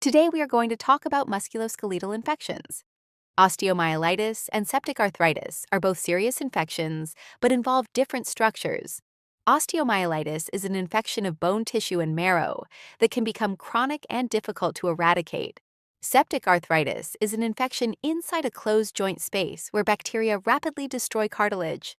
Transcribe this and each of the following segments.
Today we are going to talk about musculoskeletal infections. Osteomyelitis and septic arthritis are both serious infections but involve different structures. Osteomyelitis is an infection of bone tissue and marrow that can become chronic and difficult to eradicate. Septic arthritis is an infection inside a closed joint space where bacteria rapidly destroy cartilage.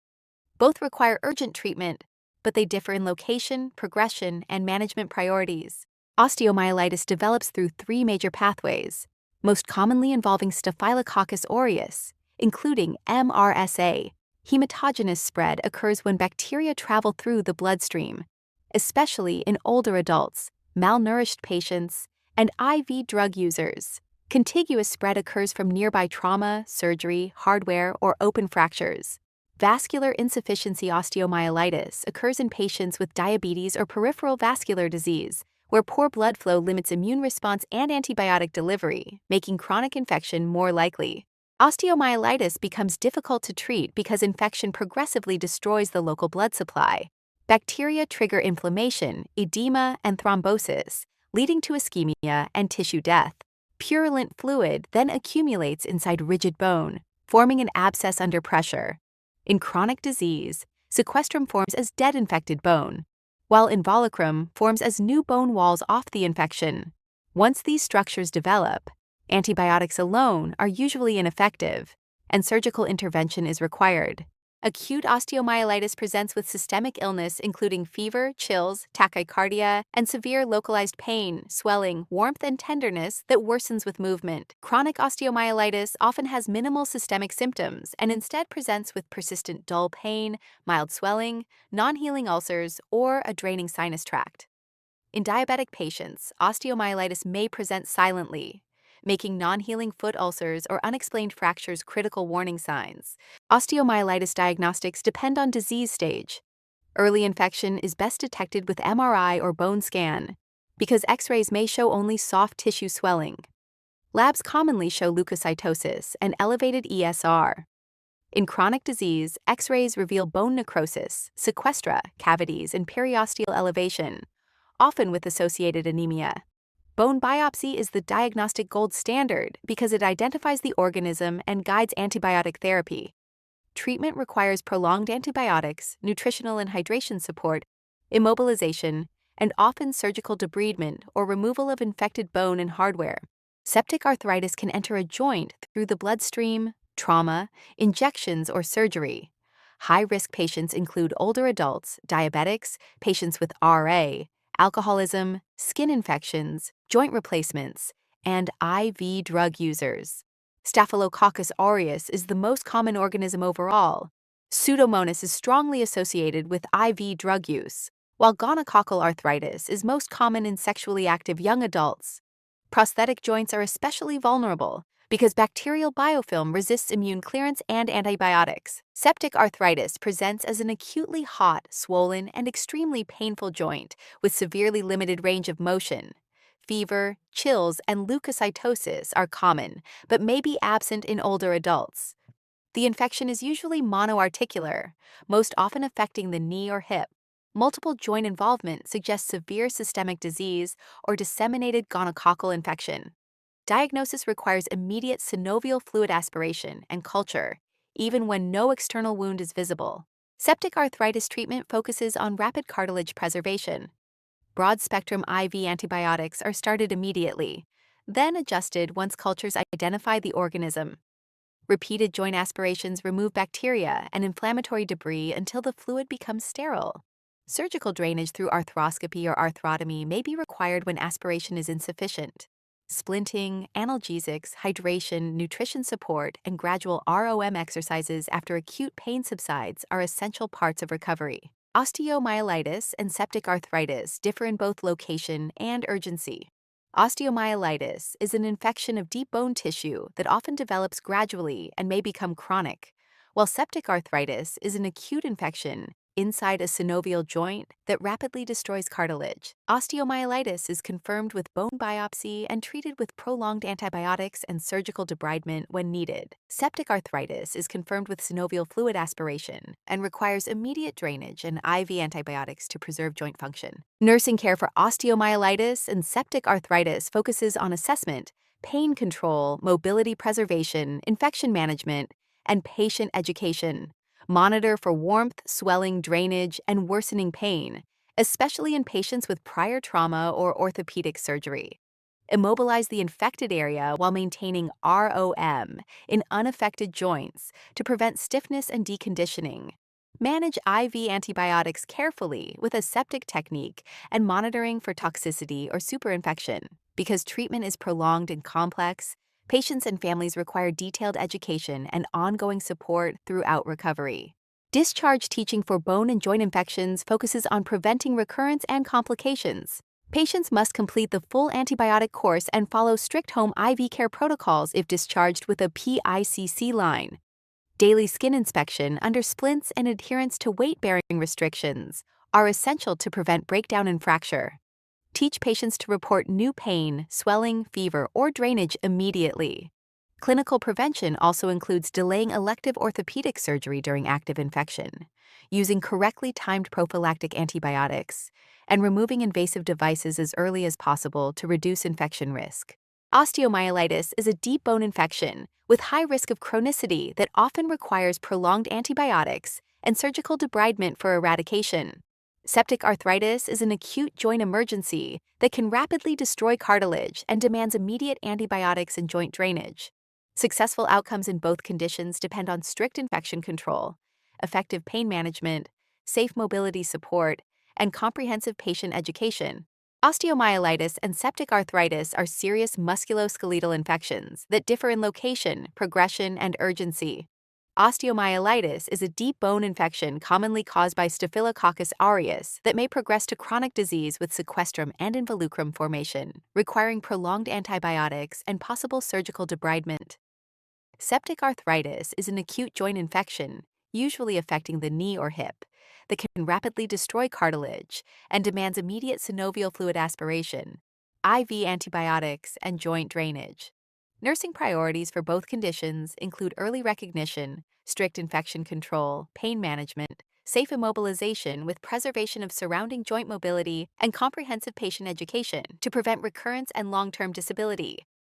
Both require urgent treatment, but they differ in location, progression, and management priorities. Osteomyelitis develops through three major pathways, most commonly involving Staphylococcus aureus, including MRSA. Hematogenous spread occurs when bacteria travel through the bloodstream, especially in older adults, malnourished patients, and IV drug users. Contiguous spread occurs from nearby trauma, surgery, hardware, or open fractures. Vascular insufficiency osteomyelitis occurs in patients with diabetes or peripheral vascular disease, where poor blood flow limits immune response and antibiotic delivery, making chronic infection more likely. Osteomyelitis becomes difficult to treat because infection progressively destroys the local blood supply. Bacteria trigger inflammation, edema, and thrombosis, leading to ischemia and tissue death. Purulent fluid then accumulates inside rigid bone, forming an abscess under pressure. In chronic disease, sequestrum forms as dead infected bone, while involucrum forms as new bone walls off the infection. Once these structures develop, antibiotics alone are usually ineffective, and surgical intervention is required. Acute osteomyelitis presents with systemic illness including fever, chills, tachycardia, and severe localized pain, swelling, warmth, and tenderness that worsens with movement. Chronic osteomyelitis often has minimal systemic symptoms and instead presents with persistent dull pain, mild swelling, non-healing ulcers, or a draining sinus tract. In diabetic patients, osteomyelitis may present silently, making non-healing foot ulcers or unexplained fractures critical warning signs. Osteomyelitis diagnostics depend on disease stage. Early infection is best detected with MRI or bone scan, because X-rays may show only soft tissue swelling. Labs commonly show leukocytosis and elevated ESR. In chronic disease, X-rays reveal bone necrosis, sequestra, cavities, and periosteal elevation, often with associated anemia. Bone biopsy is the diagnostic gold standard because it identifies the organism and guides antibiotic therapy. Treatment requires prolonged antibiotics, nutritional and hydration support, immobilization, and often surgical debridement or removal of infected bone and hardware. Septic arthritis can enter a joint through the bloodstream, trauma, injections, or surgery. High-risk patients include older adults, diabetics, patients with RA, alcoholism, skin infections, joint replacements, and IV drug users. Staphylococcus aureus is the most common organism overall. Pseudomonas is strongly associated with IV drug use, while gonococcal arthritis is most common in sexually active young adults. Prosthetic joints are especially vulnerable because bacterial biofilm resists immune clearance and antibiotics. Septic arthritis presents as an acutely hot, swollen, and extremely painful joint with severely limited range of motion. Fever, chills, and leukocytosis are common, but may be absent in older adults. The infection is usually monoarticular, most often affecting the knee or hip. Multiple joint involvement suggests severe systemic disease or disseminated gonococcal infection. Diagnosis requires immediate synovial fluid aspiration and culture, even when no external wound is visible. Septic arthritis treatment focuses on rapid cartilage preservation. Broad-spectrum IV antibiotics are started immediately, then adjusted once cultures identify the organism. Repeated joint aspirations remove bacteria and inflammatory debris until the fluid becomes sterile. Surgical drainage through arthroscopy or arthrotomy may be required when aspiration is insufficient. Splinting, analgesics, hydration, nutrition support, and gradual ROM exercises after acute pain subsides are essential parts of recovery. Osteomyelitis and septic arthritis differ in both location and urgency. Osteomyelitis is an infection of deep bone tissue that often develops gradually and may become chronic, while septic arthritis is an acute infection inside a synovial joint that rapidly destroys cartilage. Osteomyelitis is confirmed with bone biopsy and treated with prolonged antibiotics and surgical debridement when needed. Septic arthritis is confirmed with synovial fluid aspiration and requires immediate drainage and IV antibiotics to preserve joint function. Nursing care for osteomyelitis and septic arthritis focuses on assessment, pain control, mobility preservation, infection management, and patient education. Monitor for warmth, swelling, drainage, and worsening pain, especially in patients with prior trauma or orthopedic surgery. Immobilize the infected area while maintaining ROM in unaffected joints to prevent stiffness and deconditioning. Manage IV antibiotics carefully with a septic technique and monitoring for toxicity or superinfection. Because treatment is prolonged and complex, patients and families require detailed education and ongoing support throughout recovery. Discharge teaching for bone and joint infections focuses on preventing recurrence and complications. Patients must complete the full antibiotic course and follow strict home IV care protocols if discharged with a PICC line. Daily skin inspection under splints and adherence to weight-bearing restrictions are essential to prevent breakdown and fracture. Teach patients to report new pain, swelling, fever, or drainage immediately. Clinical prevention also includes delaying elective orthopedic surgery during active infection, using correctly timed prophylactic antibiotics, and removing invasive devices as early as possible to reduce infection risk. Osteomyelitis is a deep bone infection with high risk of chronicity that often requires prolonged antibiotics and surgical debridement for eradication. Septic arthritis is an acute joint emergency that can rapidly destroy cartilage and demands immediate antibiotics and joint drainage. Successful outcomes in both conditions depend on strict infection control, effective pain management, safe mobility support, and comprehensive patient education. Osteomyelitis and septic arthritis are serious musculoskeletal infections that differ in location, progression, and urgency. Osteomyelitis is a deep bone infection commonly caused by Staphylococcus aureus that may progress to chronic disease with sequestrum and involucrum formation, requiring prolonged antibiotics and possible surgical debridement. Septic arthritis is an acute joint infection, usually affecting the knee or hip, that can rapidly destroy cartilage and demands immediate synovial fluid aspiration, IV antibiotics, and joint drainage. Nursing priorities for both conditions include early recognition, strict infection control, pain management, safe immobilization with preservation of surrounding joint mobility, and comprehensive patient education to prevent recurrence and long-term disability.